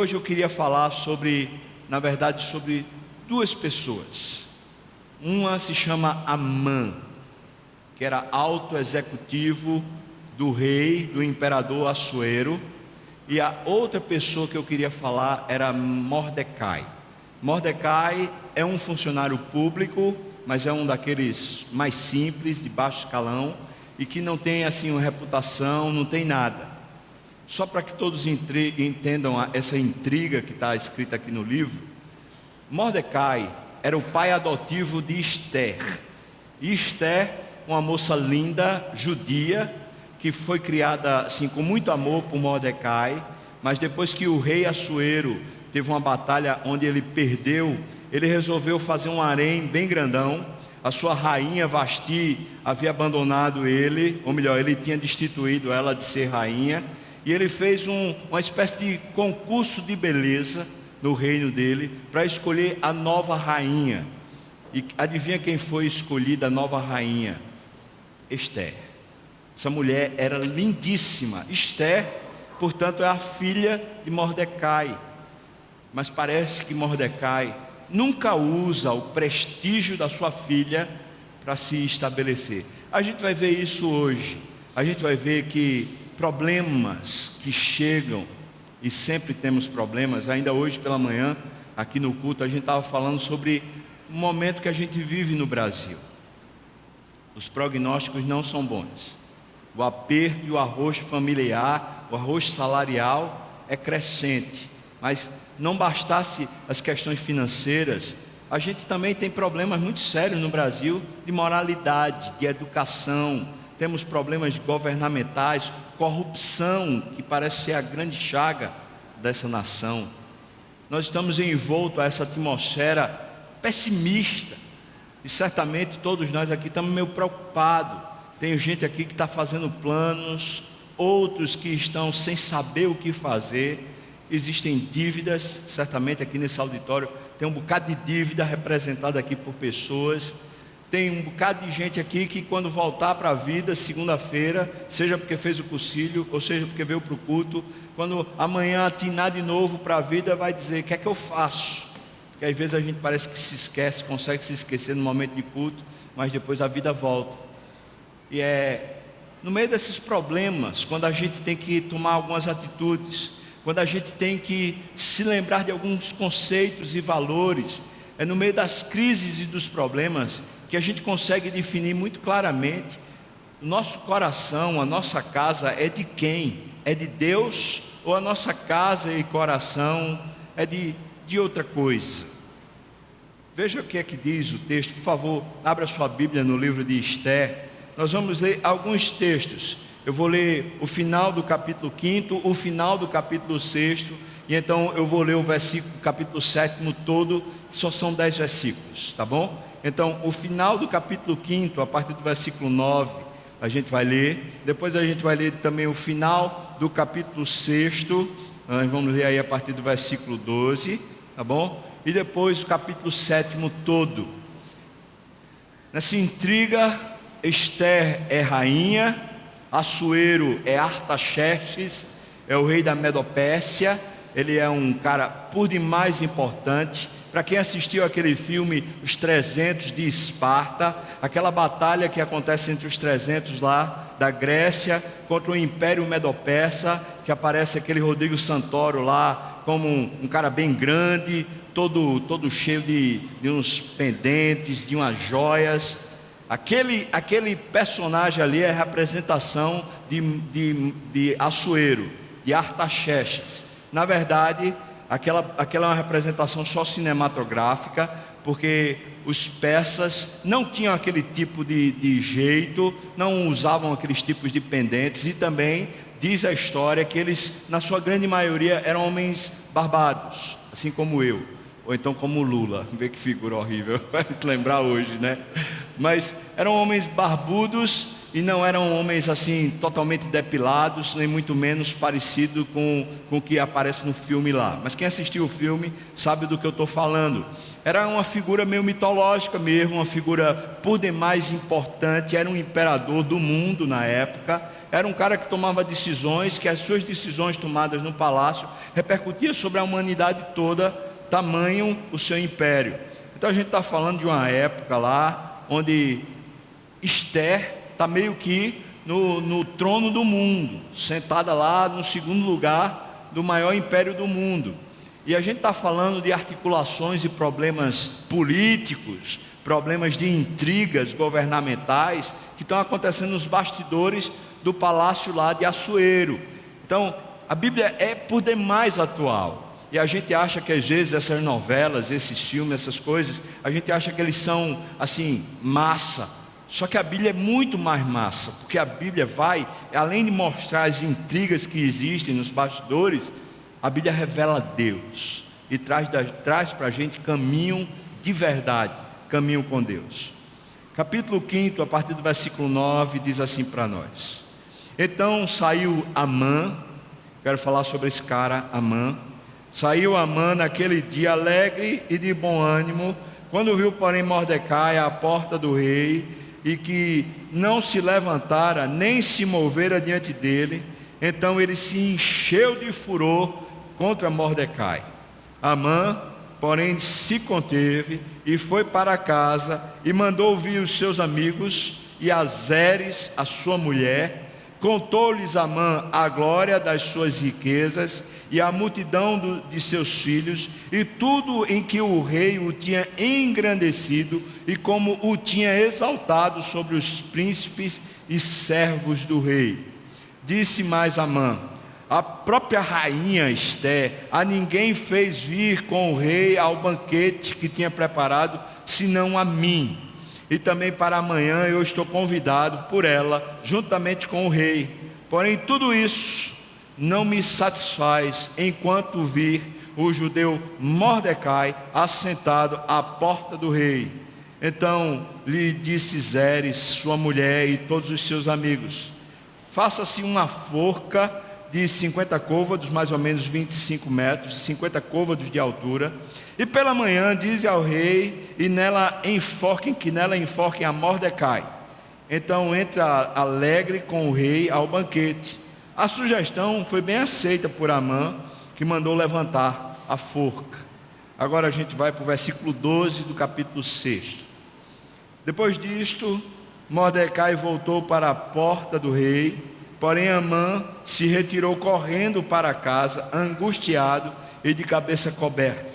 hoje eu queria falar sobre, na verdade, sobre duas pessoas. Uma se chama Amã, que era alto executivo do rei, do imperador Assuero, e a outra pessoa que eu queria falar era Mordecai. Mordecai é um funcionário público, mas é um daqueles mais simples, de baixo escalão, e que não tem assim uma reputação, não tem nada. Só para que todos entendam essa intriga que está escrita aqui no livro, Mordecai era o pai adotivo de Esther. E Esther, uma moça linda, judia, que foi criada assim com muito amor por Mordecai, mas depois que o rei Assuero teve uma batalha onde ele perdeu, ele resolveu fazer um harém bem grandão. A sua rainha Vasti havia abandonado ele, ou melhor, ele tinha destituído ela de ser rainha, e ele fez uma espécie de concurso de beleza no reino dele para escolher a nova rainha. E adivinha quem foi escolhida a nova rainha? Esther. Essa mulher era lindíssima. Esther, portanto, é a filha de Mordecai. Mas parece que Mordecai nunca usa o prestígio da sua filha para se estabelecer. A gente vai ver isso hoje. A gente vai ver que problemas que chegam, e sempre temos problemas. Ainda hoje pela manhã, aqui no culto, a gente estava falando sobre o momento que a gente vive no Brasil. Os prognósticos não são bons. O aperto e o arroz familiar, o arroz salarial é crescente. Mas não bastasse as questões financeiras, a gente também tem problemas muito sérios no Brasil de moralidade, de educação. Temos problemas governamentais, corrupção, que parece ser a grande chaga dessa nação. Nós estamos envoltos a essa atmosfera pessimista, e certamente todos nós aqui estamos meio preocupados. Tem gente aqui que está fazendo planos, outros que estão sem saber o que fazer. Existem dívidas, certamente aqui nesse auditório tem um bocado de dívida representada aqui por pessoas. Tem um bocado de gente aqui que quando voltar para a vida, segunda-feira, seja porque fez o cursilho, ou seja porque veio para o culto, quando amanhã atinar de novo para a vida, vai dizer: o que é que eu faço? Porque às vezes a gente parece que se esquece, consegue se esquecer no momento de culto, mas depois a vida volta. E é no meio desses problemas, quando a gente tem que tomar algumas atitudes, quando a gente tem que se lembrar de alguns conceitos e valores, é no meio das crises e dos problemas que a gente consegue definir muito claramente o nosso coração, a nossa casa é de quem? É de Deus, ou a nossa casa e coração é de outra coisa? Veja o que é que diz o texto. Por favor, abra sua Bíblia no livro de Esther. Nós vamos ler alguns textos. Eu vou ler o final do capítulo 5º, o final do capítulo 6º, e então eu vou ler o capítulo 7º todo, só são 10 versículos, tá bom? Então, o final do capítulo 5º, a partir do versículo 9, a gente vai ler. Depois a gente vai ler também o final do capítulo 6º, nós vamos ler aí a partir do versículo 12, tá bom? E depois o capítulo 7º todo. Nessa intriga, Esther é rainha, Assuero é Artaxerxes, é o rei da Medopérsia. Ele é um cara por demais importante. Para quem assistiu aquele filme Os 300 de Esparta, aquela batalha que acontece entre os 300 lá da Grécia contra o Império Medo-Persa, que aparece aquele Rodrigo Santoro lá como um cara bem grande, todo cheio de uns pendentes, de umas joias. Aquele personagem ali é a representação de Assuero, de Artaxerxes. Na verdade, aquela é uma representação só cinematográfica, porque os persas não tinham aquele tipo de jeito, não usavam aqueles tipos de pendentes, e também diz a história que eles, na sua grande maioria, eram homens barbados, assim como eu, ou então como Lula. Vê que figura horrível, vai te lembrar hoje, né? Mas eram homens barbudos e não eram homens assim totalmente depilados, nem muito menos parecido com o que aparece no filme lá. Mas quem assistiu o filme sabe do que eu estou falando. era uma figura meio mitológica mesmo, uma figura por demais importante, era um imperador do mundo na época, era um cara que tomava decisões, que as suas decisões tomadas no palácio repercutiam sobre a humanidade toda, tamanho o seu império. Então a gente está falando de uma época lá, onde Ester está meio que no trono do mundo, sentada lá no segundo lugar do maior império do mundo. E a gente está falando de articulações e problemas políticos, problemas de intrigas governamentais que estão acontecendo nos bastidores do palácio lá de Assuero. Então, a Bíblia é por demais atual. E a gente acha que às vezes essas novelas, esses filmes, essas coisas, a gente acha que eles são assim, massa. Só que a Bíblia é muito mais massa, porque a Bíblia vai, além de mostrar as intrigas que existem nos bastidores, a Bíblia revela Deus e traz para a gente caminho de verdade, caminho com Deus. Capítulo 5, a partir do versículo 9, diz assim para nós: Então saiu Amã, quero falar sobre esse cara, Amã. Saiu Amã naquele dia alegre e de bom ânimo, quando viu, porém, Mordecai à porta do rei, e que não se levantara nem se movera diante dele. Então ele se encheu de furor contra Mordecai. Amã, porém, se conteve e foi para casa e mandou ouvir os seus amigos e a Zeres, a sua mulher. Contou-lhes Amã a glória das suas riquezas e a multidão de seus filhos, e tudo em que o rei o tinha engrandecido, e como o tinha exaltado sobre os príncipes e servos do rei. Disse mais Amã: a própria rainha Ester a ninguém fez vir com o rei ao banquete que tinha preparado, senão a mim. E também para amanhã eu estou convidado por ela, juntamente com o rei. Porém tudo isso não me satisfaz, enquanto vir o judeu Mordecai assentado à porta do rei. Então lhe disse Zeres, sua mulher, e todos os seus amigos: faça-se uma forca de 50 côvados, mais ou menos 25 metros, 50 côvados de altura, e pela manhã dize ao rei, e nela enforquem a Mordecai. Então entra alegre com o rei ao banquete. A sugestão foi bem aceita por Amã, que mandou levantar a forca. Agora a gente vai para o versículo 12 do capítulo 6. Depois disto, Mordecai voltou para a porta do rei, porém Amã se retirou correndo para casa, angustiado e de cabeça coberta.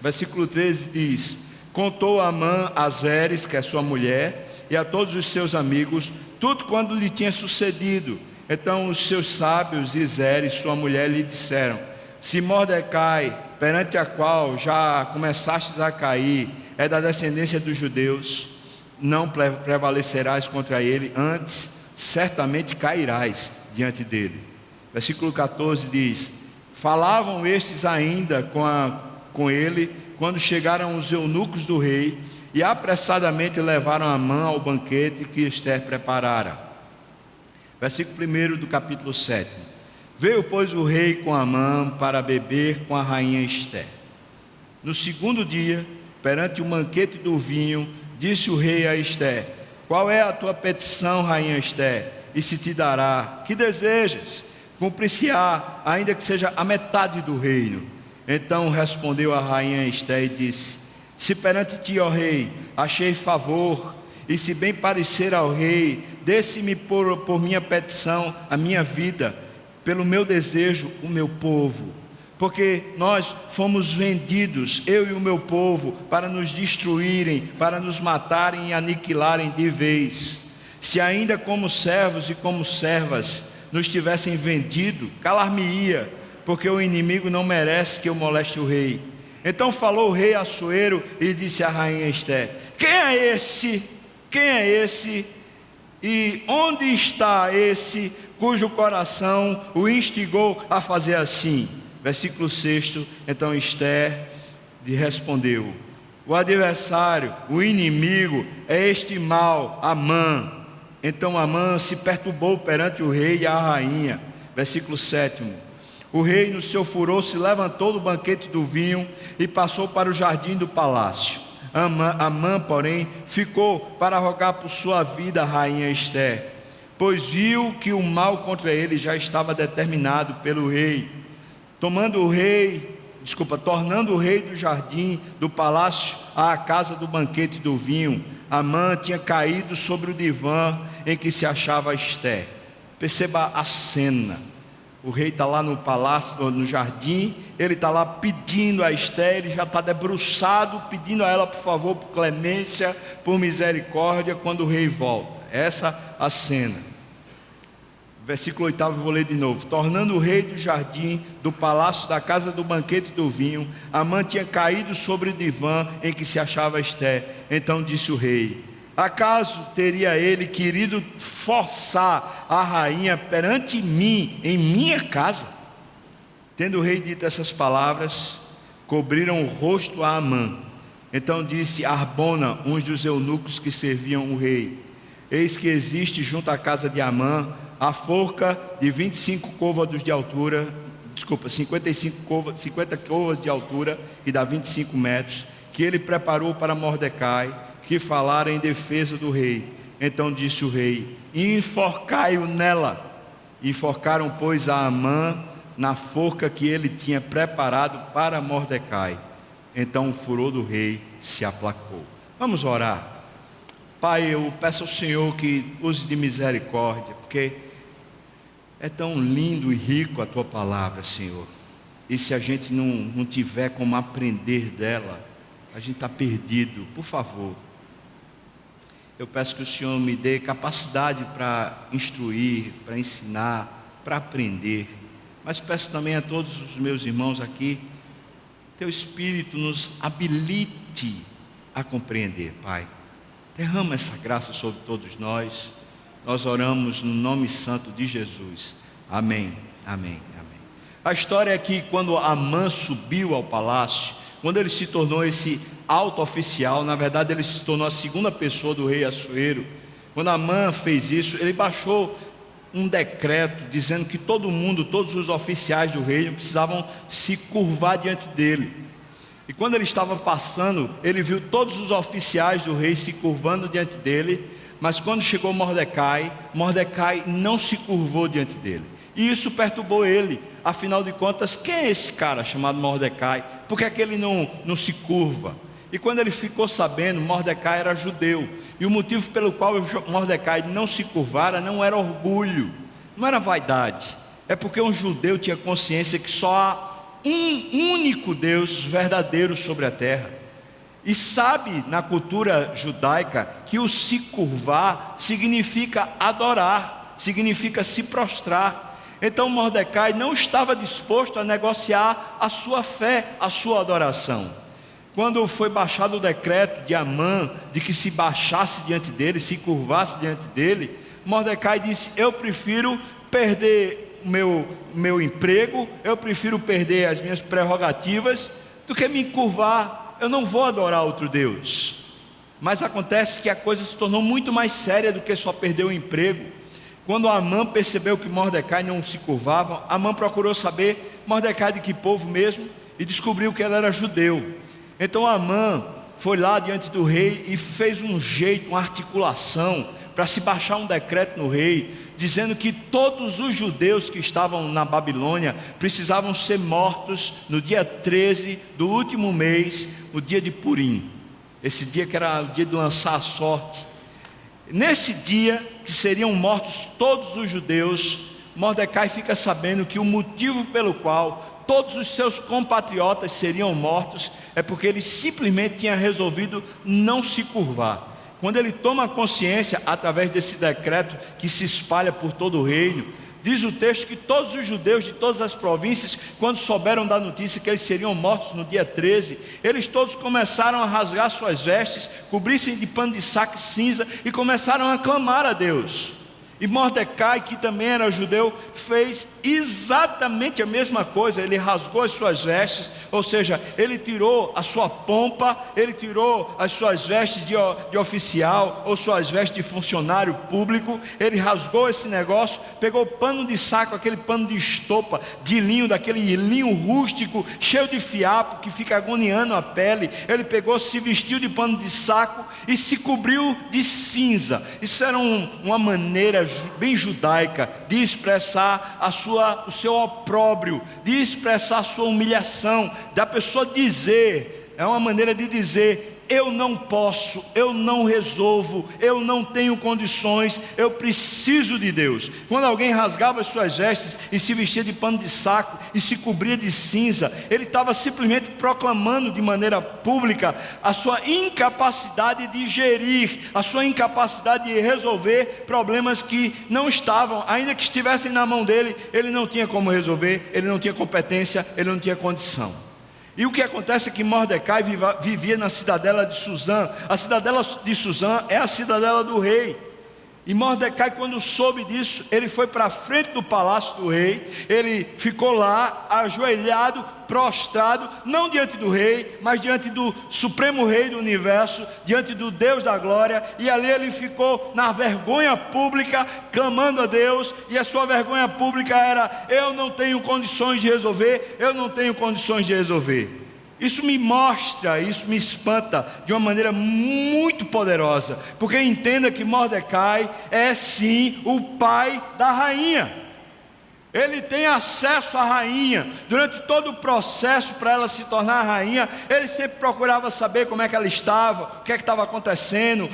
Versículo 13 diz: contou Amã a Zeres, que é sua mulher, e a todos os seus amigos, tudo quanto lhe tinha sucedido. Então os seus sábios e Zeres, sua mulher, lhe disseram: se Mordecai, perante a qual já começastes a cair, é da descendência dos judeus, não prevalecerás contra ele, antes certamente cairás diante dele. Versículo 14 diz: falavam estes ainda com ele, quando chegaram os eunucos do rei, e apressadamente levaram Amã ao banquete que Ester preparara. Versículo 1 do capítulo 7. Veio, pois, o rei com Amã para beber com a rainha Ester. No segundo dia, perante o banquete do vinho, disse o rei a Ester: qual é a tua petição, rainha Ester? E se te dará. Que desejas? Cumprir-se-á, ainda que seja a metade do reino. Então respondeu a rainha Ester e disse: se perante ti, ó rei, achei favor, e se bem parecer ao rei, desse-me por minha petição a minha vida, pelo meu desejo o meu povo. Porque nós fomos vendidos, eu e o meu povo, para nos destruírem, para nos matarem e aniquilarem de vez. Se ainda como servos e como servas nos tivessem vendido, calar-me-ia, porque o inimigo não merece que eu moleste o rei. Então falou o rei Assuero e disse à rainha Ester: quem é esse? Quem é esse? E onde está esse cujo coração o instigou a fazer assim? Versículo 6. Então Ester lhe respondeu: o adversário, o inimigo, é este mal, Amã. Então Amã se perturbou perante o rei e a rainha. Versículo 7. O rei, no seu furor, se levantou do banquete do vinho e passou para o jardim do palácio. Amã, porém, ficou para rogar por sua vida a rainha Ester, pois viu que o mal contra ele já estava determinado pelo rei. Tornando o rei do jardim do palácio à casa do banquete do vinho, Amã tinha caído sobre o divã em que se achava Ester. Perceba a cena. O rei está lá no palácio, no jardim, ele está lá pedindo a Ester, ele já está debruçado, pedindo a ela, por favor, por clemência, por misericórdia, quando o rei volta. Essa a cena. Versículo 8, eu vou ler de novo. Tornando o rei do jardim, do palácio da casa do banquete do vinho, Amã tinha caído sobre o divã em que se achava Ester. Então disse o rei: acaso teria ele querido forçar a rainha perante mim, em minha casa? Tendo o rei dito essas palavras, cobriram o rosto a Amã. Então disse Arbona, um dos eunucos que serviam o rei: eis que existe junto à casa de Amã a forca de 50 côvados de altura, de altura, que dá 25 metros, que ele preparou para Mordecai, que falara em defesa do rei. Então disse o rei: enforcai-o nela. Enforcaram, pois, a Amã na forca que ele tinha preparado para Mordecai. Então o furor do rei se aplacou. Vamos orar. Pai, eu peço ao Senhor que use de misericórdia, porque é tão lindo e rico a Tua palavra, Senhor. E se a gente não tiver como aprender dela, a gente está perdido. Por favor, eu peço que o Senhor me dê capacidade para instruir, para ensinar, para aprender. Mas peço também a todos os meus irmãos aqui, Teu Espírito nos habilite a compreender, Pai. Derrama essa graça sobre todos nós. Nós oramos no nome santo de Jesus. Amém, amém, amém. A história é que quando Amã subiu ao palácio, quando ele se tornou esse alto oficial, na verdade ele se tornou a segunda pessoa do rei Assuero. Quando Amã fez isso, ele baixou um decreto dizendo que todo mundo, todos os oficiais do reino precisavam se curvar diante dele. E quando ele estava passando, ele viu todos os oficiais do rei se curvando diante dele. Mas quando chegou Mordecai, Mordecai não se curvou diante dele. E isso perturbou ele. Afinal de contas, quem é esse cara chamado Mordecai? Por que é que ele não se curva? E quando ele ficou sabendo, Mordecai era judeu. E o motivo pelo qual Mordecai não se curvara não era orgulho, não era vaidade. É porque um judeu tinha consciência que só há um único Deus verdadeiro sobre a terra. E sabe, na cultura judaica, que o se curvar significa adorar, significa se prostrar. Então Mordecai não estava disposto a negociar a sua fé, a sua adoração. Quando foi baixado o decreto de Amã, de que se baixasse diante dele, se curvasse diante dele, Mordecai disse: eu prefiro perder meu emprego, eu prefiro perder as minhas prerrogativas, do que me curvar. Eu não vou adorar outro Deus. Mas acontece que a coisa se tornou muito mais séria do que só perder o emprego. Quando Amã percebeu que Mordecai não se curvava, Amã procurou saber Mordecai de que povo mesmo, e descobriu que ele era judeu. Então Amã foi lá diante do rei e fez um jeito, uma articulação, para se baixar um decreto no rei, dizendo que todos os judeus que estavam na Babilônia precisavam ser mortos no dia 13 do último mês, no dia de Purim, esse dia que era o dia de lançar a sorte. Nesse dia que seriam mortos todos os judeus, Mordecai fica sabendo que o motivo pelo qual todos os seus compatriotas seriam mortos é porque ele simplesmente tinha resolvido não se curvar. Quando ele toma consciência, através desse decreto que se espalha por todo o reino, diz o texto que todos os judeus de todas as províncias, quando souberam da notícia que eles seriam mortos no dia 13, eles todos começaram a rasgar suas vestes, cobrir-se de pano de saco cinza e começaram a clamar a Deus. E Mordecai, que também era judeu, fez exatamente a mesma coisa. Ele rasgou as suas vestes, ou seja, ele tirou a sua pompa, ele tirou as suas vestes de oficial, ou suas vestes de funcionário público. Ele rasgou esse negócio, pegou pano de saco, aquele pano de estopa, de linho, daquele linho rústico, cheio de fiapo, que fica agoniando a pele. Ele pegou, se vestiu de pano de saco e se cobriu de cinza. Isso era uma maneira bem judaica de expressar o seu opróbrio, de expressar a sua humilhação, da pessoa dizer, é uma maneira de dizer: eu não posso, eu não resolvo, eu não tenho condições, eu preciso de Deus. Quando alguém rasgava as suas vestes e se vestia de pano de saco e se cobria de cinza, ele estava simplesmente proclamando de maneira pública a sua incapacidade de gerir, a sua incapacidade de resolver problemas que não estavam, ainda que estivessem na mão dele, ele não tinha como resolver, ele não tinha competência, ele não tinha condição. E o que acontece é que Mordecai vivia na cidadela de Suzã. A cidadela de Suzã é a cidadela do rei. E Mordecai, quando soube disso, ele foi para a frente do palácio do rei. Ele ficou lá, ajoelhado, prostrado, não diante do rei, mas diante do supremo rei do universo, diante do Deus da glória. E ali ele ficou na vergonha pública, clamando a Deus. E a sua vergonha pública era: eu não tenho condições de resolver, eu não tenho condições de resolver. Isso me mostra, isso me espanta de uma maneira muito poderosa, porque entenda que Mordecai é sim o pai da rainha. Ele tem acesso à rainha. Durante todo o processo para ela se tornar rainha, ele sempre procurava saber como é que ela estava, o que é que estava acontecendo,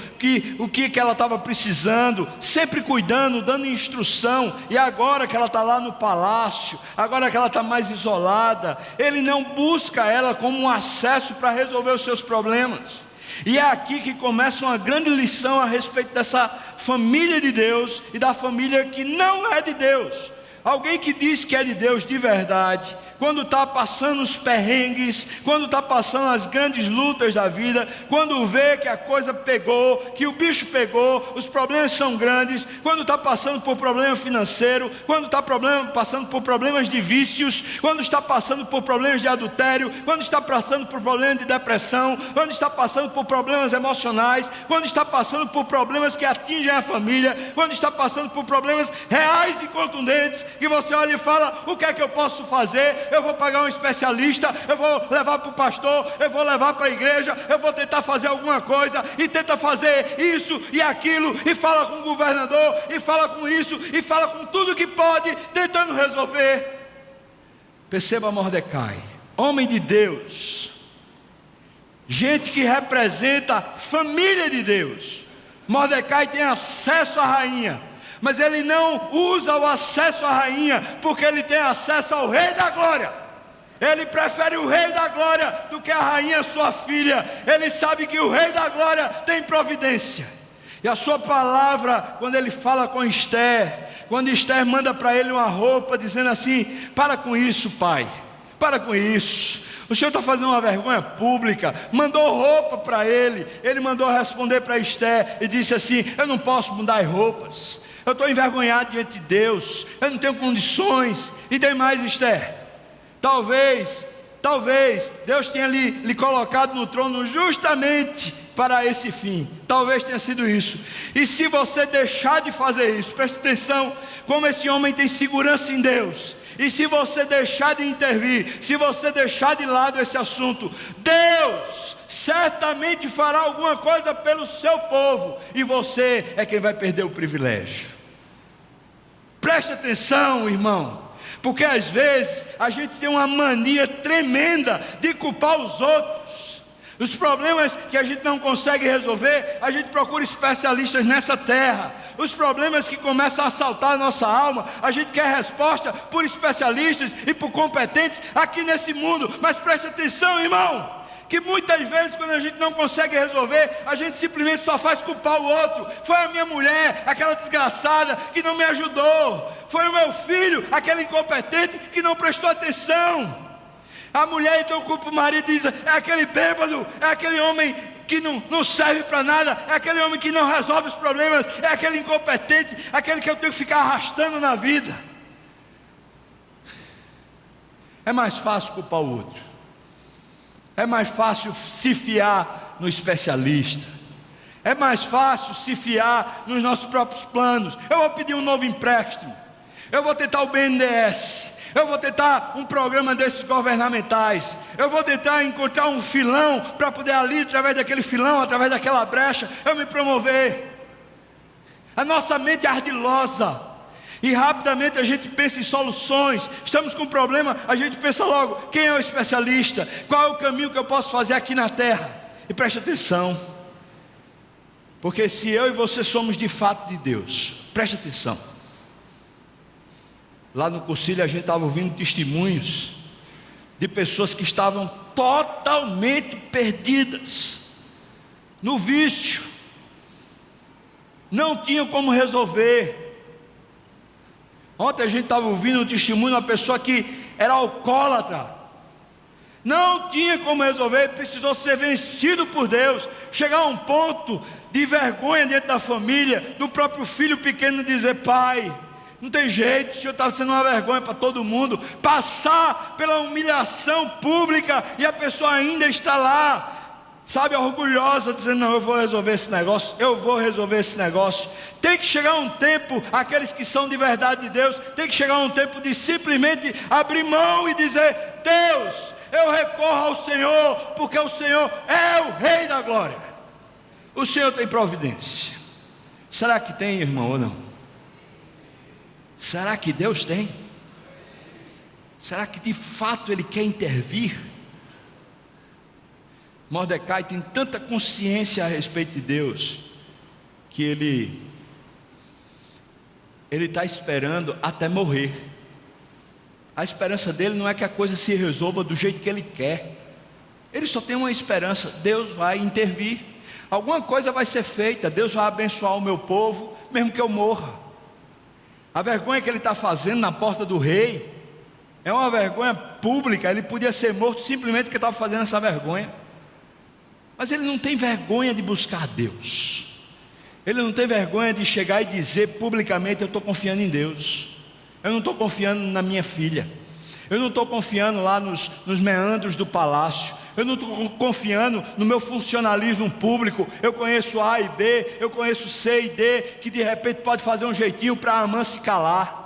o que ela estava precisando, sempre cuidando, dando instrução. E agora que ela está lá no palácio, agora que ela está mais isolada, ele não busca ela como um acesso para resolver os seus problemas. E é aqui que começa uma grande lição a respeito dessa família de Deus e da família que não é de Deus. Alguém que diz que é de Deus de verdade, quando está passando os perrengues, quando está passando as grandes lutas da vida, quando vê que a coisa pegou, que o bicho pegou, os problemas são grandes, quando está passando por problema financeiro, quando está passando por problemas de vícios, quando está passando por problemas de adultério, quando está passando por problemas de depressão, quando está passando por problemas emocionais, quando está passando por problemas que atingem a família, quando está passando por problemas reais e contundentes, que você olha e fala: o que é que eu posso fazer? Eu vou pagar um especialista, eu vou levar para o pastor, eu vou levar para a igreja, eu vou tentar fazer alguma coisa, e tenta fazer isso e aquilo, e fala com o governador, e fala com isso, e fala com tudo que pode, tentando resolver. Perceba Mordecai, homem de Deus, gente que representa a família de Deus. Mordecai tem acesso à rainha, mas ele não usa o acesso à rainha, porque ele tem acesso ao rei da glória. Ele prefere o rei da glória do que a rainha sua filha. Ele sabe que o rei da glória tem providência. E a sua palavra, quando ele fala com Esther, quando Esther manda para ele uma roupa, dizendo assim: para com isso, pai, para com isso, o senhor está fazendo uma vergonha pública. Mandou roupa para ele. Ele mandou responder para Esther e disse assim: eu não posso mudar as roupas, eu estou envergonhado diante de Deus, eu não tenho condições. E tem mais, Esther, talvez Deus tenha lhe colocado no trono justamente para esse fim. Talvez tenha sido isso. E se você deixar de fazer isso, preste atenção como esse homem tem segurança em Deus. E se você deixar de intervir, se você deixar de lado esse assunto, Deus certamente fará alguma coisa pelo seu povo, e você é quem vai perder o privilégio. Preste atenção, irmão, porque às vezes a gente tem uma mania tremenda de culpar os outros. Os problemas que a gente não consegue resolver, a gente procura especialistas nessa terra. Os problemas que começam a assaltar a nossa alma, a gente quer resposta por especialistas e por competentes aqui nesse mundo. Mas preste atenção, irmão, que muitas vezes quando a gente não consegue resolver, a gente simplesmente só faz culpar o outro. Foi a minha mulher, aquela desgraçada que não me ajudou. Foi o meu filho, aquele incompetente que não prestou atenção. A mulher então culpa o marido e diz: é aquele bêbado, é aquele homem que não serve para nada, é aquele homem que não resolve os problemas, é aquele incompetente, aquele que eu tenho que ficar arrastando na vida. É mais fácil culpar o outro, é mais fácil se fiar no especialista, é mais fácil se fiar nos nossos próprios planos. Eu vou pedir um novo empréstimo, eu vou tentar o BNDES, eu vou tentar um programa desses governamentais, eu vou tentar encontrar um filão para poder ali, através daquele filão, através daquela brecha, eu me promover. A nossa mente é ardilosa, e rapidamente a gente pensa em soluções. Estamos com um problema, a gente pensa logo: quem é o especialista? Qual é o caminho que eu posso fazer aqui na terra? E preste atenção, porque se eu e você somos de fato de Deus, preste atenção. Lá no Concílio a gente estava ouvindo testemunhos de pessoas que estavam totalmente perdidas no vício, não tinham como resolver. Ontem a gente estava ouvindo um testemunho de uma pessoa que era alcoólatra, não tinha como resolver, precisou ser vencido por Deus, chegar a um ponto de vergonha dentro da família, do próprio filho pequeno dizer: pai, não tem jeito, o senhor está sendo uma vergonha para todo mundo, passar pela humilhação pública, e a pessoa ainda está lá, sabe, orgulhosa, dizendo: não, eu vou resolver esse negócio, eu vou resolver esse negócio. Tem que chegar um tempo, aqueles que são de verdade de Deus, tem que chegar um tempo de simplesmente abrir mão e dizer: Deus, eu recorro ao Senhor, porque o Senhor é o Rei da glória, o Senhor tem providência. Será que tem, irmão, ou não? Será que Deus tem? Será que de fato Ele quer intervir? Mordecai tem tanta consciência a respeito de Deus, que ele está esperando até morrer. A esperança dele não é que a coisa se resolva do jeito que ele quer, ele só tem uma esperança: Deus vai intervir, alguma coisa vai ser feita, Deus vai abençoar o meu povo, mesmo que eu morra. A vergonha que ele está fazendo na porta do rei é uma vergonha pública. Ele podia ser morto simplesmente porque estava fazendo essa vergonha, mas ele não tem vergonha de buscar Deus, ele não tem vergonha de chegar e dizer publicamente: eu estou confiando em Deus, eu não estou confiando na minha filha, eu não estou confiando lá nos meandros do palácio, eu não estou confiando no meu funcionalismo público. Eu conheço A e B, eu conheço C e D, que de repente pode fazer um jeitinho para Amã se calar.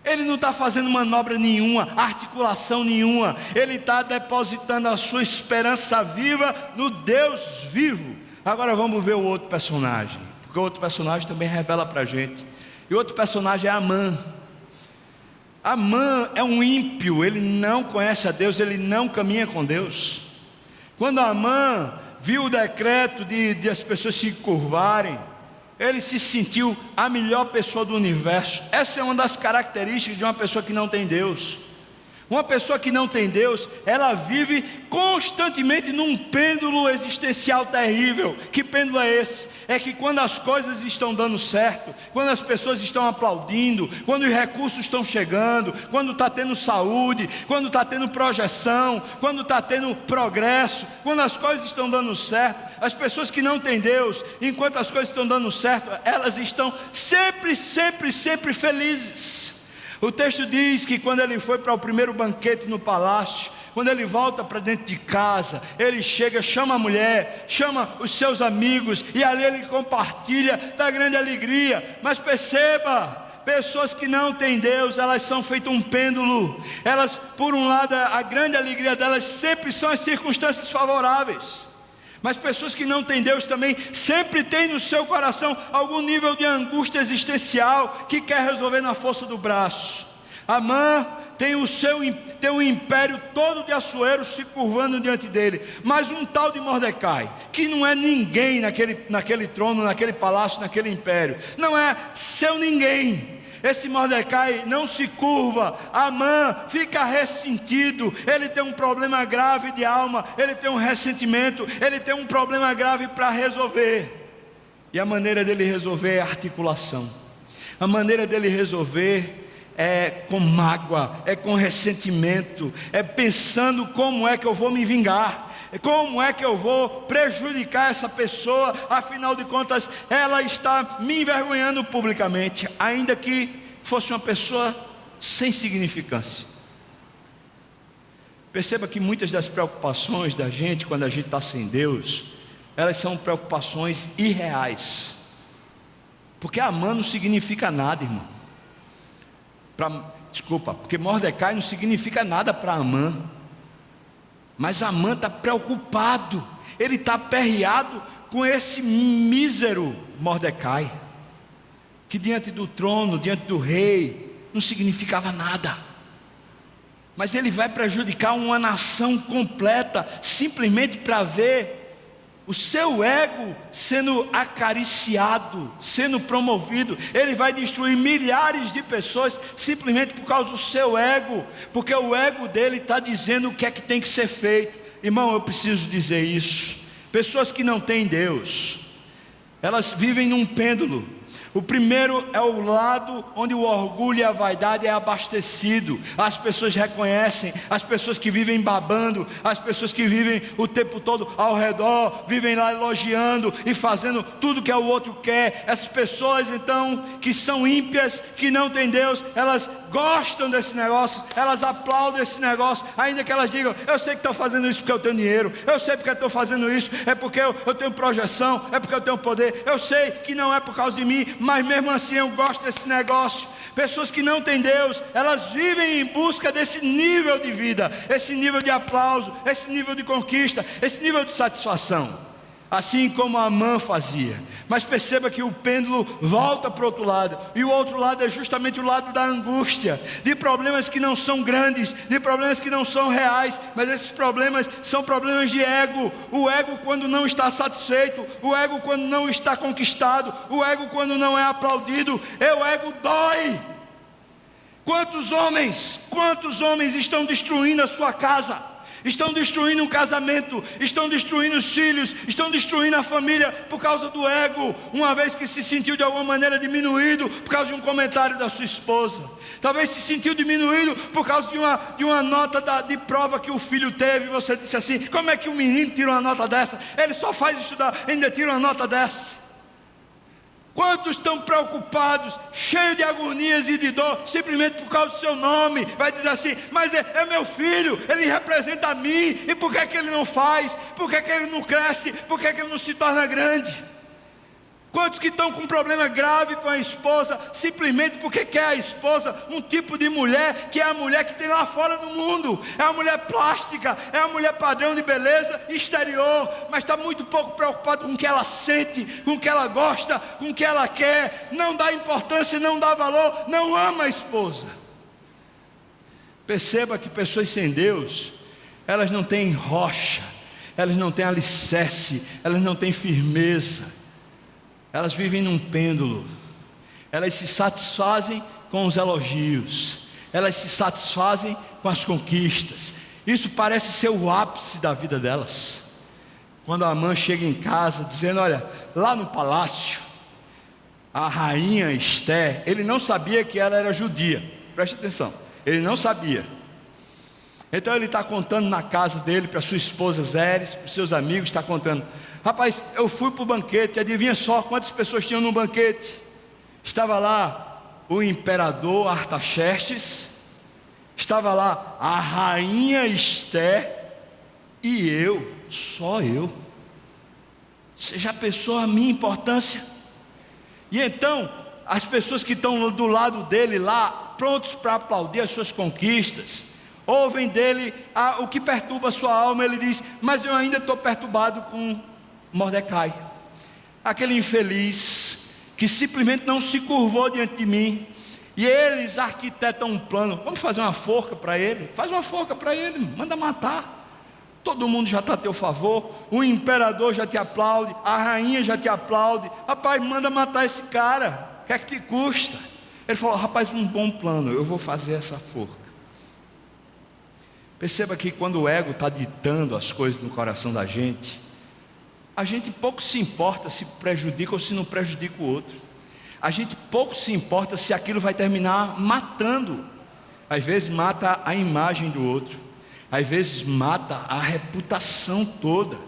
Ele não está fazendo manobra nenhuma, articulação nenhuma, ele está depositando a sua esperança viva no Deus vivo. Agora vamos ver o outro personagem, porque o outro personagem também revela para a gente. E o outro personagem é Amã. Amã é um ímpio, ele não conhece a Deus, ele não caminha com Deus. Quando Amã viu o decreto de as pessoas se curvarem, ele se sentiu a melhor pessoa do universo. Essa é uma das características de uma pessoa que não tem Deus. Uma pessoa que não tem Deus, ela vive constantemente num pêndulo existencial terrível. Que pêndulo é esse? É que quando as coisas estão dando certo, quando as pessoas estão aplaudindo, quando os recursos estão chegando, quando está tendo saúde, quando está tendo projeção, quando está tendo progresso, quando as coisas estão dando certo, as pessoas que não têm Deus, enquanto as coisas estão dando certo, elas estão sempre felizes. O texto diz que quando ele foi para o primeiro banquete no palácio, quando ele volta para dentro de casa, ele chega, chama a mulher, chama os seus amigos, e ali ele compartilha da grande alegria. Mas perceba, pessoas que não têm Deus, elas são feito um pêndulo. Elas, por um lado, a grande alegria delas sempre são as circunstâncias favoráveis, mas pessoas que não têm Deus também sempre têm no seu coração algum nível de angústia existencial que quer resolver na força do braço. Amã tem um império todo de Assuero se curvando diante dele, mas um tal de Mordecai, que não é ninguém naquele trono, naquele palácio, naquele império, não é seu ninguém. Esse Mordecai não se curva. Amã fica ressentido, ele tem um problema grave de alma, ele tem um ressentimento, ele tem um problema grave para resolver, e a maneira dele resolver é articulação. A maneira dele resolver é com mágoa, é com ressentimento, é pensando como é que eu vou me vingar. Como é que eu vou prejudicar essa pessoa? Afinal de contas, ela está me envergonhando publicamente, ainda que fosse uma pessoa sem significância. Perceba que muitas das preocupações da gente, quando a gente está sem Deus, elas são preocupações irreais. Porque Amã não significa nada, irmão. Porque Mordecai não significa nada para Amã. Mas Amã está preocupado, ele está aperreado com esse mísero Mordecai, que diante do trono, diante do rei, não significava nada. Mas ele vai prejudicar uma nação completa, simplesmente para ver o seu ego sendo acariciado, sendo promovido. Ele vai destruir milhares de pessoas, simplesmente por causa do seu ego, porque o ego dele está dizendo o que é que tem que ser feito. Irmão, eu preciso dizer isso. Pessoas que não têm Deus, elas vivem num pêndulo. O primeiro é o lado onde o orgulho e a vaidade é abastecido. As pessoas reconhecem, as pessoas que vivem babando, as pessoas que vivem o tempo todo ao redor, vivem lá elogiando e fazendo tudo que o outro quer. Essas pessoas então, que são ímpias, que não têm Deus, elas gostam desse negócio, elas aplaudem esse negócio, ainda que elas digam: eu sei que estou fazendo isso porque eu tenho dinheiro, eu sei porque estou fazendo isso, é porque eu tenho projeção, é porque eu tenho poder, eu sei que não é por causa de mim, mas mesmo assim eu gosto desse negócio. Pessoas que não têm Deus, elas vivem em busca desse nível de vida, esse nível de aplauso, esse nível de conquista, esse nível de satisfação, assim como Amã fazia. Mas perceba que o pêndulo volta para o outro lado, e o outro lado é justamente o lado da angústia, de problemas que não são grandes, de problemas que não são reais, mas esses problemas são problemas de ego. O ego quando não está satisfeito, o ego quando não está conquistado, o ego quando não é aplaudido, o ego dói. Quantos homens estão destruindo a sua casa? Estão destruindo um casamento, estão destruindo os filhos, estão destruindo a família por causa do ego, uma vez que se sentiu de alguma maneira diminuído por causa de um comentário da sua esposa. Talvez se sentiu diminuído por causa de uma nota de prova que o filho teve, e você disse assim: como é que um menino tira uma nota dessa? Ele só faz estudar, ainda tira uma nota dessa. Quantos estão preocupados, cheios de agonias e de dor, simplesmente por causa do seu nome? Vai dizer assim: mas é meu filho, ele representa a mim, e por que ele não faz? Por que ele não cresce? Por que ele não se torna grande? Quantos que estão com um problema grave com a esposa, simplesmente porque quer a esposa um tipo de mulher, que é a mulher que tem lá fora no mundo, é a mulher plástica, é a mulher padrão de beleza exterior, mas está muito pouco preocupado com o que ela sente, com o que ela gosta, com o que ela quer, não dá importância, não dá valor, não ama a esposa. Perceba que pessoas sem Deus, elas não têm rocha, elas não têm alicerce, elas não têm firmeza. Elas vivem num pêndulo, elas se satisfazem com os elogios, elas se satisfazem com as conquistas. Isso parece ser o ápice da vida delas. Quando a Amã chega em casa dizendo: olha, lá no palácio, a rainha Esther, ele não sabia que ela era judia, preste atenção, ele não sabia. Então ele está contando na casa dele, para sua esposa Zeres, para os seus amigos, está contando: rapaz, eu fui para o banquete, adivinha só quantas pessoas tinham no banquete? Estava lá o imperador Artaxerxes, estava lá a rainha Esther, e eu, só eu. Você já pensou a minha importância? E então, as pessoas que estão do lado dele lá, prontos para aplaudir as suas conquistas, ouvem dele o que perturba a sua alma. Ele diz: mas eu ainda estou perturbado com Mordecai, aquele infeliz que simplesmente não se curvou diante de mim. E eles arquitetam um plano: vamos fazer uma forca para ele, faz uma forca para ele, manda matar. Todo mundo já está a teu favor, o imperador já te aplaude, a rainha já te aplaude. Rapaz, manda matar esse cara, o que é que te custa? Ele falou: rapaz, um bom plano, eu vou fazer essa forca. Perceba que quando o ego está ditando as coisas no coração da gente, a gente pouco se importa se prejudica ou se não prejudica o outro. A gente pouco se importa se aquilo vai terminar matando. Às vezes mata a imagem do outro. às vezes mata a reputação toda,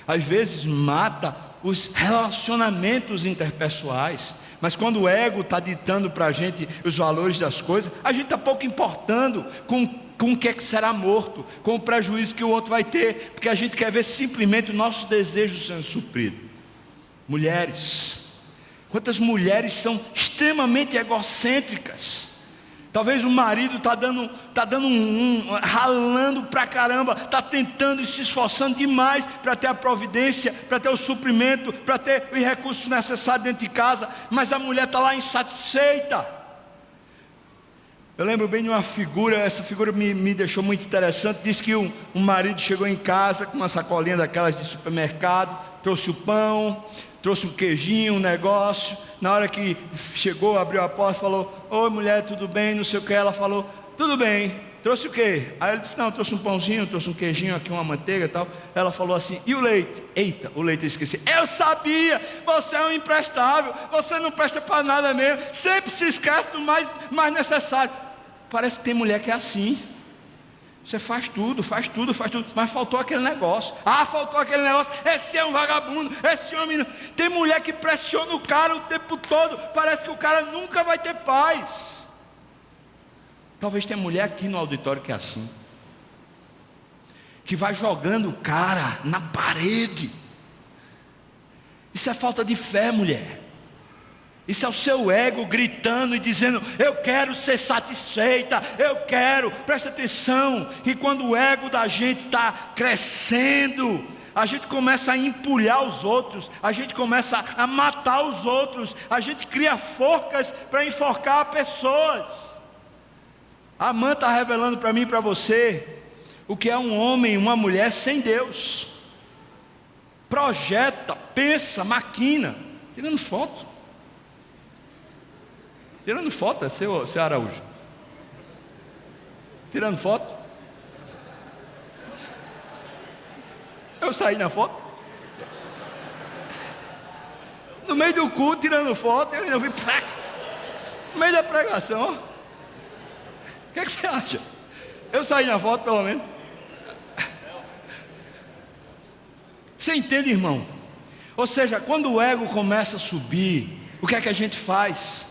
às vezes mata os relacionamentos interpessoais. Mas quando o ego está ditando para a gente os valores das coisas, a gente está pouco importando com o que é que será morto, com o prejuízo que o outro vai ter, porque a gente quer ver simplesmente o nosso desejo sendo suprido. Mulheres, quantas mulheres são extremamente egocêntricas. Talvez o marido está dando ralando pra caramba, está tentando e se esforçando demais para ter a providência, para ter o suprimento, para ter os recursos necessários dentro de casa, mas a mulher está lá insatisfeita. Eu lembro bem de uma figura, essa figura me deixou muito interessante. Diz que um marido chegou em casa com uma sacolinha daquelas de supermercado, trouxe o pão, trouxe um queijinho, um negócio. Na hora que chegou, abriu a porta, falou: oi mulher, tudo bem, não sei o que. Ela falou: tudo bem, trouxe o quê? Aí ele disse: não, trouxe um pãozinho, trouxe um queijinho aqui, uma manteiga e tal. Ela falou assim: e o leite? Eita, o leite eu esqueci. Eu sabia, você é um imprestável, você não presta para nada mesmo, sempre se esquece do mais necessário. Parece que tem mulher que é assim. Você faz tudo, mas faltou aquele negócio. Faltou aquele negócio. Esse é um vagabundo, esse homem. Tem mulher que pressiona o cara o tempo todo. Parece que o cara nunca vai ter paz. Talvez tenha mulher aqui no auditório que é assim, que vai jogando o cara na parede. Isso é falta de fé, mulher. Isso é o seu ego gritando e dizendo: eu quero ser satisfeita, eu quero. Presta atenção, que quando o ego da gente está crescendo, a gente começa a empulhar os outros, a gente começa a matar os outros, a gente cria forcas para enforcar pessoas. A Amã está revelando para mim e para você o que é um homem e uma mulher sem Deus. Projeta, pensa, maquina, tirando foto. Tirando foto, é seu Araújo? Tirando foto? Eu saí na foto? No meio do culto, tirando foto, eu ainda vi no meio da pregação. O que você acha? Eu saí na foto, pelo menos. Você entende, irmão? Ou seja, quando o ego começa a subir, o que é que a gente faz?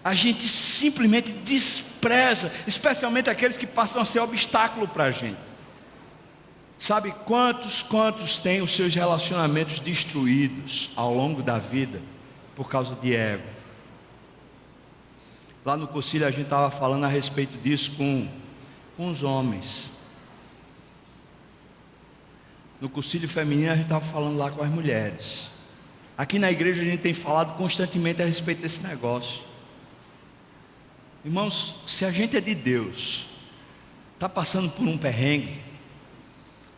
A gente simplesmente despreza, especialmente aqueles que passam a ser obstáculo para a gente. Sabe quantos têm os seus relacionamentos destruídos ao longo da vida por causa de ego? Lá no concílio a gente estava falando a respeito disso com os homens. No concílio feminino a gente estava falando lá com as mulheres. Aqui na igreja a gente tem falado constantemente a respeito desse negócio. Irmãos, se a gente é de Deus, está passando por um perrengue,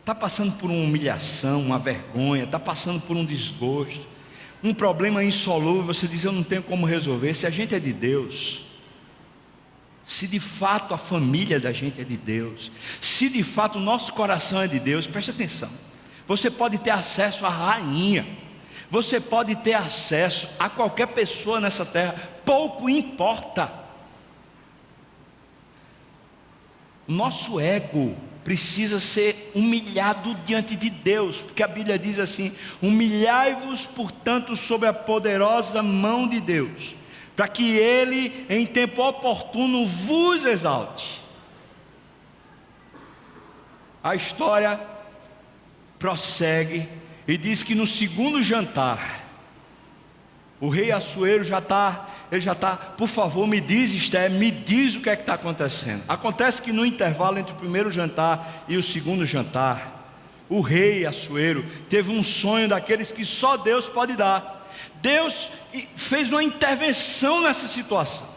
está passando por uma humilhação, uma vergonha, está passando por um desgosto, um problema insolúvel, você diz: eu não tenho como resolver. Se a gente é de Deus, se de fato a família da gente é de Deus, se de fato o nosso coração é de Deus, preste atenção, você pode ter acesso à rainha, você pode ter acesso a qualquer pessoa nessa terra, pouco importa. O nosso ego precisa ser humilhado diante de Deus, porque a Bíblia diz assim: humilhai-vos portanto sob a poderosa mão de Deus, para que Ele em tempo oportuno vos exalte. A história prossegue e diz que no segundo jantar, o rei Assuero já está, por favor, me diz, Esther, me diz o que é que está acontecendo. Acontece que no intervalo entre o primeiro jantar e o segundo jantar, o rei Assuero teve um sonho daqueles que só Deus pode dar. Deus fez uma intervenção nessa situação.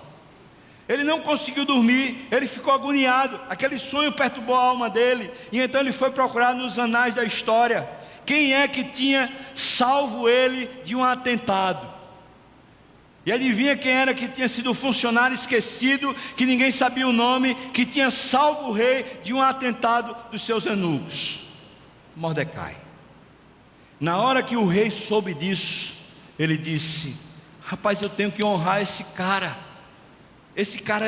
Ele não conseguiu dormir, ele ficou agoniado, aquele sonho perturbou a alma dele, e então ele foi procurar nos anais da história quem é que tinha salvo ele de um atentado. E adivinha quem era que tinha sido o funcionário esquecido, que ninguém sabia o nome, que tinha salvo o rei de um atentado dos seus eunucos? Mordecai. Na hora que o rei soube disso, ele disse: rapaz, eu tenho que honrar esse cara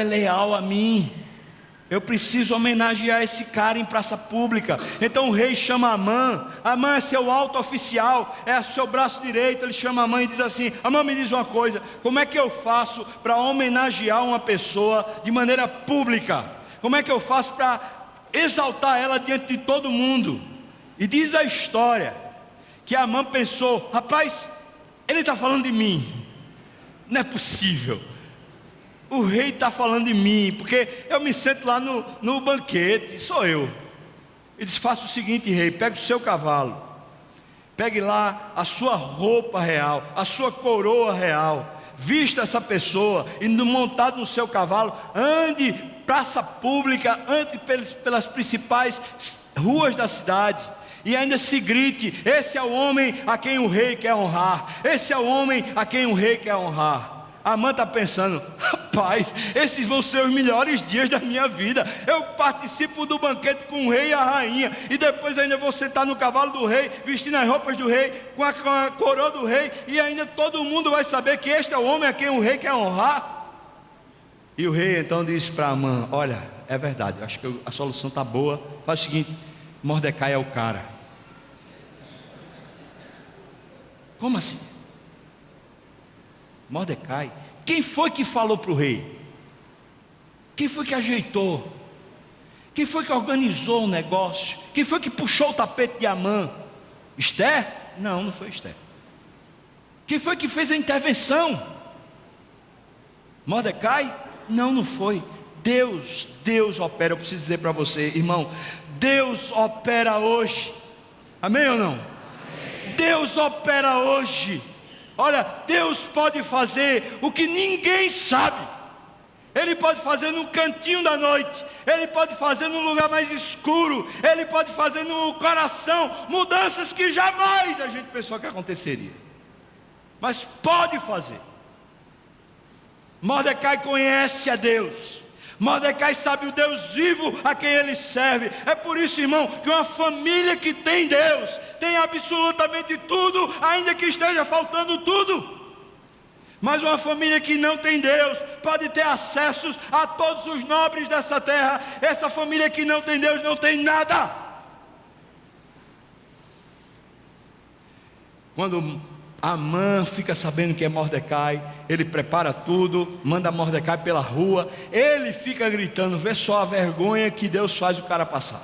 é leal a mim, Eu preciso homenagear esse cara em praça pública. Então o rei chama Amã. Amã é seu alto oficial, é seu braço direito. Ele chama Amã e diz assim: Amã, me diz uma coisa, como é que eu faço para homenagear uma pessoa de maneira pública? Como é que eu faço para exaltar ela diante de todo mundo? E diz a história que Amã pensou: rapaz, ele está falando de mim, não é possível. O rei está falando de mim, porque eu me sento lá no banquete, sou eu. Ele diz: faça o seguinte, rei, pegue o seu cavalo, pegue lá a sua roupa real, a sua coroa real, vista essa pessoa e montado no seu cavalo, ande praça pública, ande pelas principais ruas da cidade, e ainda se grite: esse é o homem a quem o rei quer honrar, esse é o homem a quem o rei quer honrar. Amã está pensando: rapaz, esses vão ser os melhores dias da minha vida. Eu participo do banquete com o rei e a rainha, e depois ainda vou sentar no cavalo do rei, vestindo as roupas do rei, com a coroa do rei, e ainda todo mundo vai saber que este é o homem a quem o rei quer honrar. E o rei então disse para Amã: olha, é verdade, eu acho que a solução está boa. Faz o seguinte, Mordecai é o cara. Como assim? Mordecai? Quem foi que falou para o rei? Quem foi que ajeitou? Quem foi que organizou o negócio? Quem foi que puxou o tapete de Amã? Esther? Não, não foi Esther. Quem foi que fez a intervenção? Mordecai? Não, não foi. Deus opera. Eu preciso dizer para você, irmão, Deus opera hoje. Amém ou não? Amém. Deus opera hoje. Olha, Deus pode fazer o que ninguém sabe. Ele pode fazer no cantinho da noite, Ele pode fazer no lugar mais escuro, Ele pode fazer no coração mudanças que jamais a gente pensou que aconteceria, mas pode fazer. Mordecai conhece a Deus, Mordecai sabe o Deus vivo a quem ele serve. É por isso, irmão, que uma família que tem Deus tem absolutamente tudo, ainda que esteja faltando tudo. Mas uma família que não tem Deus pode ter acesso a todos os nobres dessa terra. Essa família que não tem Deus não tem nada. Quando Amã fica sabendo que é Mordecai, ele prepara tudo, manda Mordecai pela rua, ele fica gritando, vê só a vergonha que Deus faz o cara passar.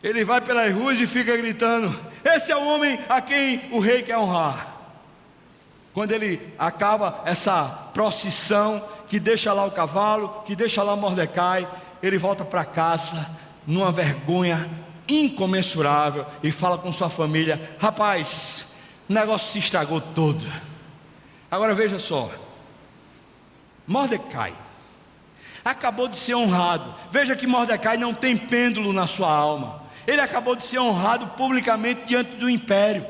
Ele vai pelas ruas e fica gritando: esse é o homem a quem o rei quer honrar. Quando ele acaba essa procissão, que deixa lá o cavalo, que deixa lá Mordecai, ele volta para casa, numa vergonha incomensurável, e fala com sua família: rapaz, o negócio se estragou todo. Agora veja só, Mordecai acabou de ser honrado. Veja que Mordecai não tem pêndulo na sua alma. Ele acabou de ser honrado publicamente diante do império.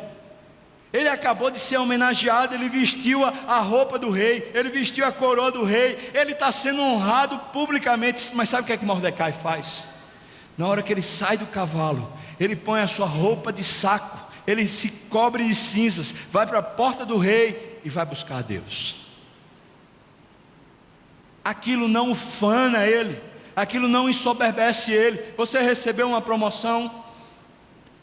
Ele acabou de ser homenageado, ele vestiu a roupa do rei, ele vestiu a coroa do rei, ele está sendo honrado publicamente. Mas sabe o que é que Mordecai faz? Na hora que ele sai do cavalo, ele põe a sua roupa de saco, ele se cobre de cinzas, vai para a porta do rei e vai buscar a Deus. Aquilo não ufana ele, aquilo não ensoberbece ele. Você recebeu uma promoção,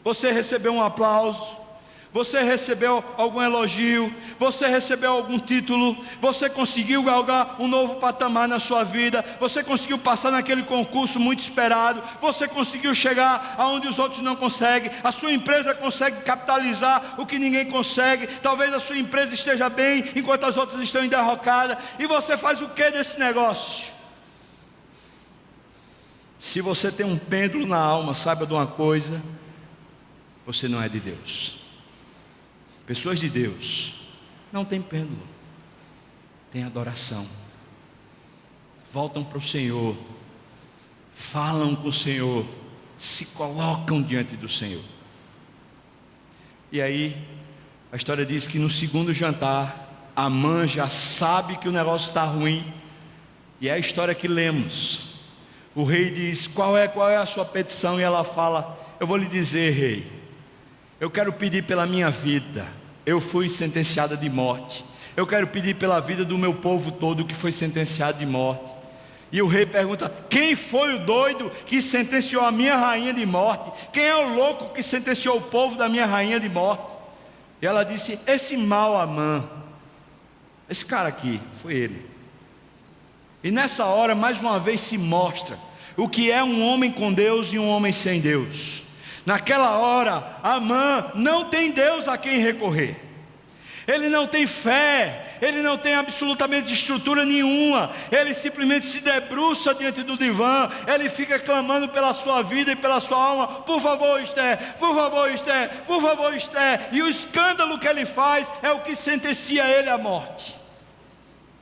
você recebeu um aplauso, você recebeu algum elogio, você recebeu algum título, você conseguiu galgar um novo patamar na sua vida, você conseguiu passar naquele concurso muito esperado, você conseguiu chegar aonde os outros não conseguem, a sua empresa consegue capitalizar o que ninguém consegue, talvez a sua empresa esteja bem enquanto as outras estão em derrocada, e você faz o que desse negócio? Se você tem um pêndulo na alma, saiba de uma coisa: você não é de Deus. Pessoas de Deus não tem pêndulo, tem adoração, voltam para o Senhor, falam com o Senhor, se colocam diante do Senhor. E aí a história diz que no segundo jantar, Amã já sabe que o negócio está ruim, e é a história que lemos. O rei diz: qual é a sua petição? E ela fala: eu vou lhe dizer, rei, eu quero pedir pela minha vida. Eu fui sentenciada de morte. Eu quero pedir pela vida do meu povo todo que foi sentenciado de morte. E o rei pergunta: quem foi o doido que sentenciou a minha rainha de morte? Quem é o louco que sentenciou o povo da minha rainha de morte? E ela disse: esse mau Amã, esse cara aqui, foi ele. E nessa hora, mais uma vez se mostra o que é um homem com Deus e um homem sem Deus. Naquela hora, Amã não tem Deus a quem recorrer. Ele não tem fé, ele não tem absolutamente estrutura nenhuma. Ele simplesmente se debruça diante do divã. Ele fica clamando pela sua vida e pela sua alma: por favor, Esther, por favor, Esther, por favor, Esther. E o escândalo que ele faz é o que sentencia ele à morte.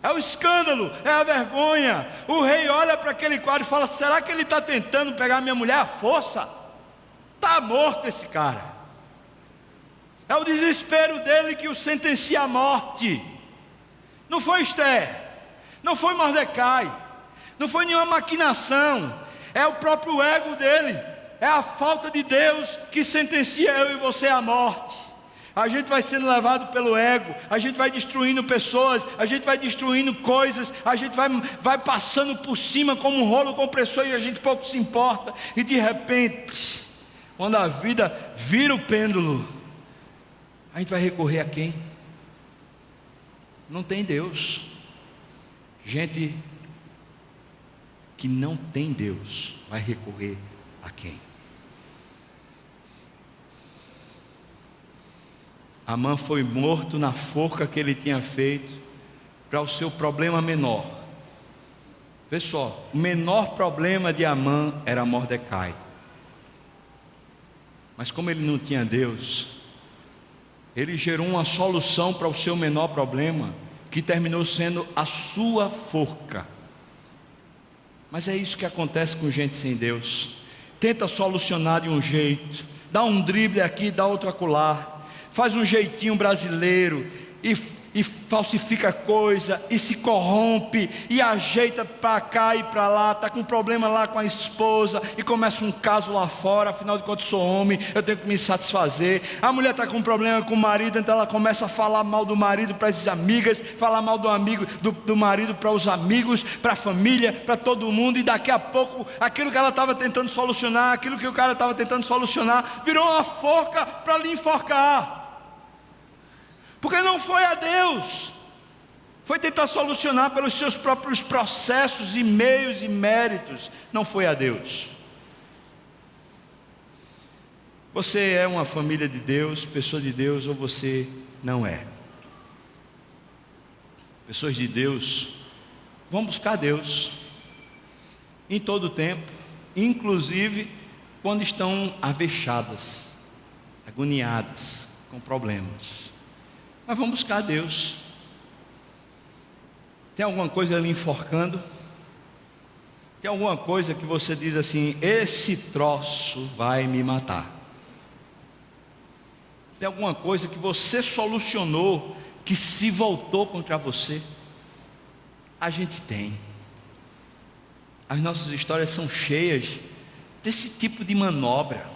É o escândalo, é a vergonha. O rei olha para aquele quadro e fala: será que ele está tentando pegar minha mulher à força? Está morto esse cara. É o desespero dele que o sentencia à morte. Não foi Esther, não foi Mordecai, não foi nenhuma maquinação. É o próprio ego dele. É a falta de Deus que sentencia eu e você à morte. A gente vai sendo levado pelo ego, a gente vai destruindo pessoas, a gente vai destruindo coisas, a gente vai passando por cima como um rolo compressor e a gente pouco se importa. E de repente, quando a vida vira o pêndulo, a gente vai recorrer a quem? Não tem Deus. Gente que não tem Deus vai recorrer a quem? Amã foi morto na forca que ele tinha feito para o seu problema menor. Vê só, o menor problema de Amã era Mordecai. Mas como ele não tinha Deus, ele gerou uma solução para o seu menor problema, que terminou sendo a sua forca. Mas é isso que acontece com gente sem Deus. Tenta solucionar de um jeito, dá um drible aqui, dá outro acolá, faz um jeitinho brasileiro e falsifica coisa, e se corrompe, e ajeita para cá e para lá, está com um problema lá com a esposa, e começa um caso lá fora. Afinal de contas sou homem, eu tenho que me satisfazer. A mulher está com um problema com o marido, então ela começa a falar mal do marido para as amigas, falar mal do marido para os amigos, para a família, para todo mundo, e daqui a pouco aquilo que ela estava tentando solucionar, aquilo que o cara estava tentando solucionar, virou uma forca para lhe enforcar. Porque não foi a Deus, foi tentar solucionar pelos seus próprios processos e meios e méritos. Não foi a Deus. Você é uma família de Deus, pessoa de Deus, ou você não é? Pessoas de Deus vão buscar Deus em todo o tempo, inclusive quando estão avexadas, agoniadas, com problemas. Mas vamos buscar Deus. Tem alguma coisa ali enforcando? Tem alguma coisa que você diz assim: esse troço vai me matar? Tem alguma coisa que você solucionou que se voltou contra você? A gente tem. As nossas histórias são cheias desse tipo de manobra.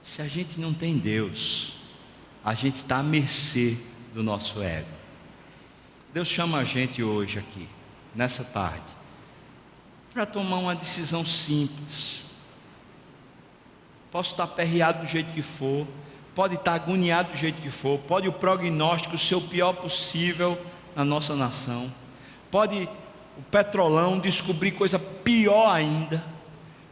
Se a gente não tem Deus, a gente está à mercê do nosso ego. Deus chama a gente hoje aqui, nessa tarde, para tomar uma decisão simples. Posso estar aperreado do jeito que for, pode estar agoniado do jeito que for, pode o prognóstico ser o pior possível na nossa nação, pode o petrolão descobrir coisa pior ainda,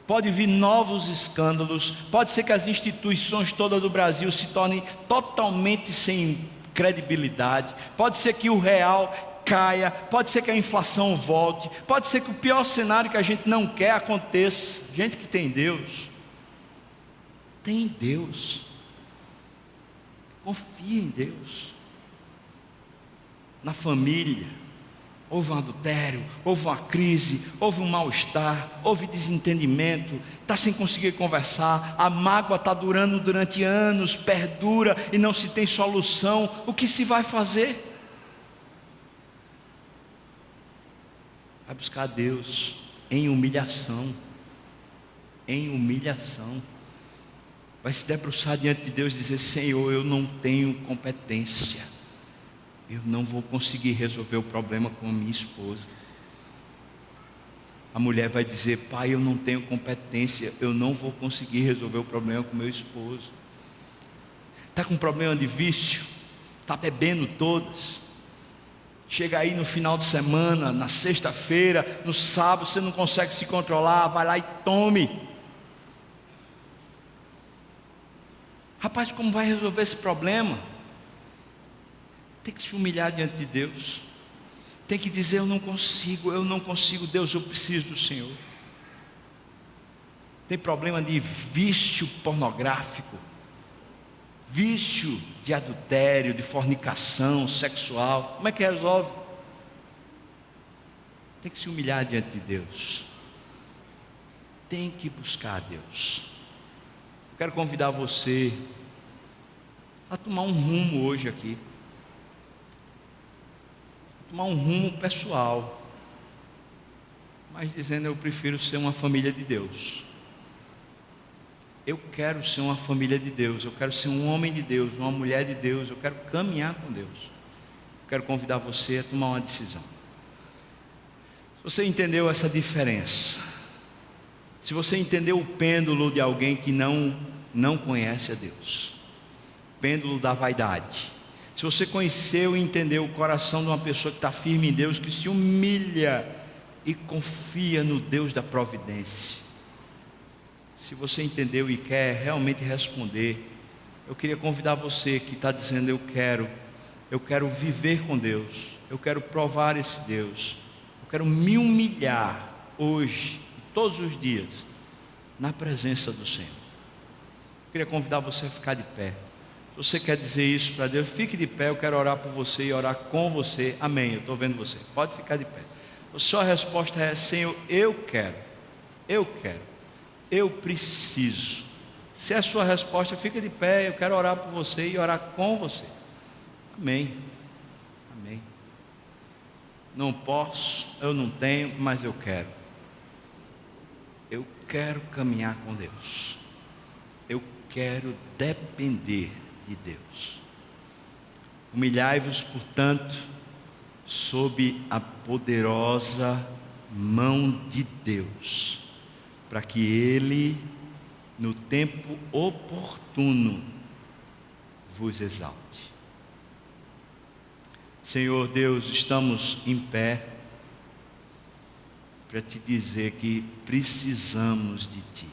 pode vir novos escândalos, pode ser que as instituições todas do Brasil se tornem totalmente sem credibilidade, pode ser que o real caia, pode ser que a inflação volte, pode ser que o pior cenário que a gente não quer aconteça. Gente que tem Deus, confia em Deus. Na família houve um adultério, houve uma crise, houve um mal-estar, houve desentendimento, está sem conseguir conversar, a mágoa está durando durante anos, perdura e não se tem solução. O que se vai fazer? Vai buscar Deus em humilhação, vai se debruçar diante de Deus e dizer: Senhor, eu não tenho competência, eu não vou conseguir resolver o problema com a minha esposa, A mulher vai dizer: pai, eu não tenho competência, eu não vou conseguir resolver o problema com meu esposo. Está com problema de vício, está bebendo todas. Chega aí no final de semana, na sexta-feira, no sábado, você não consegue se controlar, vai lá e tome. Rapaz, como vai resolver esse problema? Tem que se humilhar diante de Deus. Tem que dizer: eu não consigo, Deus, eu preciso do Senhor. Tem problema de vício pornográfico, vício de adultério, de fornicação sexual. Como é que resolve? Tem que se humilhar diante de Deus. Tem que buscar a Deus. Eu quero convidar você a tomar um rumo hoje aqui. Tomar um rumo pessoal, mas dizendo: eu prefiro ser uma família de Deus. Eu quero ser uma família de Deus, eu quero ser um homem de Deus, uma mulher de Deus, eu quero caminhar com Deus. Eu quero convidar você a tomar uma decisão. Se você entendeu essa diferença, se você entendeu o pêndulo de alguém que não conhece a Deus, pêndulo da vaidade, se você conheceu e entendeu o coração de uma pessoa que está firme em Deus, que se humilha e confia no Deus da providência, se você entendeu e quer realmente responder, eu queria convidar você que está dizendo: eu quero viver com Deus, eu quero provar esse Deus, eu quero me humilhar hoje, todos os dias, na presença do Senhor. Eu queria convidar você a ficar de pé. Se você quer dizer isso para Deus, fique de pé, eu quero orar por você e orar com você. Amém, eu estou vendo você, pode ficar de pé. A sua resposta é: Senhor, eu quero, eu preciso. Se é a sua resposta, fica de pé, eu quero orar por você e orar com você. Amém, amém. Não posso, eu não tenho, mas eu quero. Eu quero caminhar com Deus. Eu quero depender de Deus. Humilhai-vos, portanto, sob a poderosa mão de Deus, para que Ele, no tempo oportuno, vos exalte. Senhor Deus, estamos em pé para te dizer que precisamos de Ti.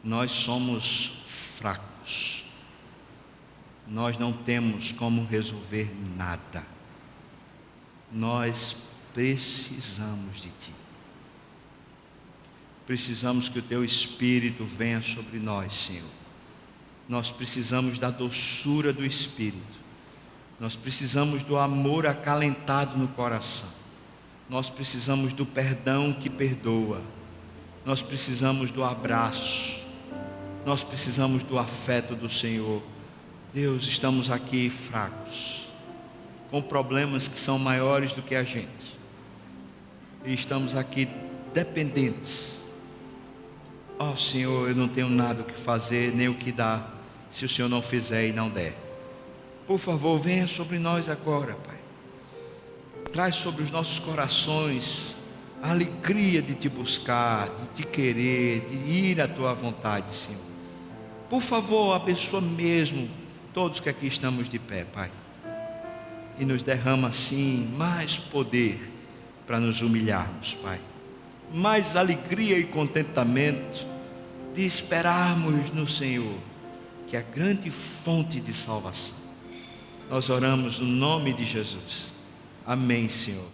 Nós somos fracos, nós não temos como resolver nada, nós precisamos de Ti. Precisamos que o Teu Espírito venha sobre nós, Senhor. Nós precisamos da doçura do Espírito, nós precisamos do amor acalentado no coração, nós precisamos do perdão que perdoa, nós precisamos do abraço, nós precisamos do afeto do Senhor. Deus, estamos aqui fracos, com problemas que são maiores do que a gente, e estamos aqui dependentes. Ó Senhor, eu não tenho nada o que fazer, nem o que dar, se o Senhor não fizer e não der. Por favor, venha sobre nós agora, Pai. Traz sobre os nossos corações a alegria de Te buscar, de Te querer, de ir à Tua vontade, Senhor. Por favor, abençoa mesmo todos que aqui estamos de pé, Pai, e nos derrama assim mais poder para nos humilharmos, Pai, mais alegria e contentamento de esperarmos no Senhor, que é a grande fonte de salvação. Nós oramos no nome de Jesus. Amém, Senhor.